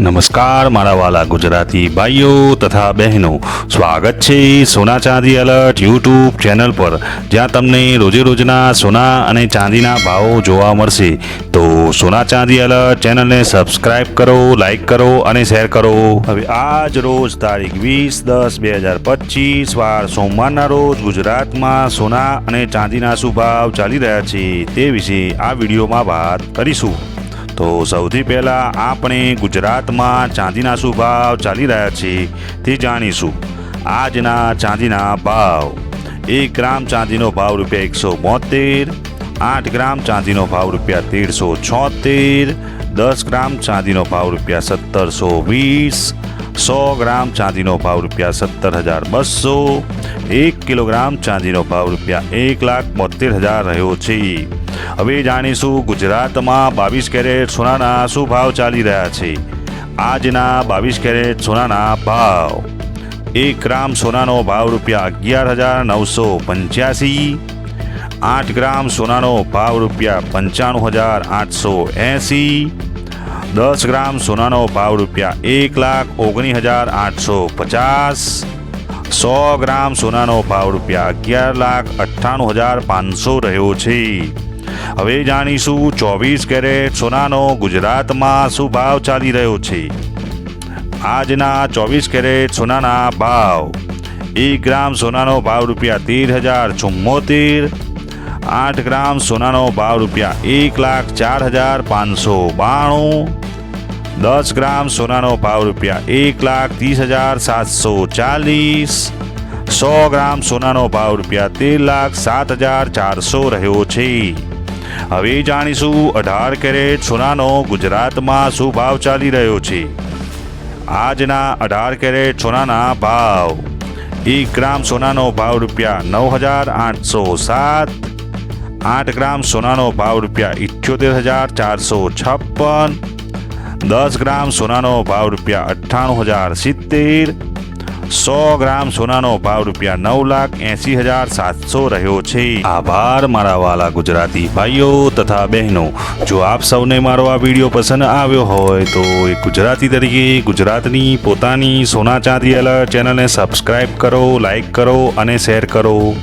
નમસ્કાર મારા વાલા ગુજરાતી ભાઈઓ તથા બહેનો, સ્વાગત છે સોના ચાંદી એલર્ટ યુટ્યુબ ચેનલ પર, જ્યાં તમને રોજે રોજના સોના અને ચાંદીના ભાવો જોવા મળશે. તો સોના ચાંદી એલર્ટ ચેનલને સબસ્ક્રાઇબ કરો, લાઈક કરો અને શેર કરો. હવે આજ રોજ તારીખ 20/10/2025 વાર સોમવારના રોજ ગુજરાતમાં સોના અને ચાંદીના શું ભાવ ચાલી રહ્યા છે તે વિશે આ વિડીયોમાં વાત કરીશું. તો સૌથી પહેલાં આપણે ગુજરાતમાં ચાંદીના શું ભાવ ચાલી રહ્યા છે તે જાણીશું. આજના ચાંદીના ભાવ: 1 ગ્રામ ચાંદીનો ભાવ ₹172, 8 ગ્રામ ચાંદીનો ભાવ ₹1376, 10 ગ્રામ ચાંદીનો ભાવ ₹1720, 100 ગ્રામ ચાંદીનો ભાવ ₹17,200, 1 કિલોગ્રામ ચાંદીનો ભાવ ₹1,72,000 રહ્યો છે. હવે જાણીશું ગુજરાતમાં 22 કેરેટ સોનાના શું ભાવ ચાલી રહ્યા છે. આજના 22 કેરેટ સોનાના ભાવ: 1 ગ્રામ સોનાનો ભાવ ₹11,985, 8 ગ્રામ સોનાનો ભાવ ₹95,880, 10 ગ્રામ સોનાનો ભાવ ₹1,19,850, 100 ગ્રામ સોનાનો ભાવ ₹11,98,500 રહ્યો છે. હવે જાણીશું 24 કેરેટ સોનાનો ગુજરાતમાં શું ભાવ ચાલી રહ્યો છે. આજના 24 કેરેટ સોનાના ભાવ: 1 ગ્રામ સોનાનો ભાવ ₹13,074, 8 ગ્રામ સોનાનો ભાવ ₹1,04,592, 10 ગ્રામ સોનાનો ભાવ ₹1,30,740, 100 ગ્રામ સોનાનો ભાવ ₹13,07,400 રહ્યો છે. હવે જાણીશું 18 કેરેટ સોનાનો ગુજરાતમાં શું ભાવ ચાલી રહ્યો છે. આજના 18 કેરેટ સોનાના ભાવ: 1 ગ્રામ સોનાનો ભાવ ₹9,807, 8 ગ્રામ સોનાનો ભાવ ₹78,456, 10 ગ્રામ સોનાનો ભાવ ₹98,070, 100 ગ્રામ સોનાનો ભાવ ₹9,80,700 રહ્યો છે. આભાર મારા વાલા ગુજરાતી ભાઈઓ તથા બહેનો. જો આપ સૌને મારો આ વિડીયો પસંદ આવ્યો હોય તો એક ગુજરાતી તરીકે ગુજરાતની પોતાની સોના ચાંદી એલર્ટ ચેનલને સબસ્ક્રાઈબ કરો, લાઈક કરો અને શેર કરો.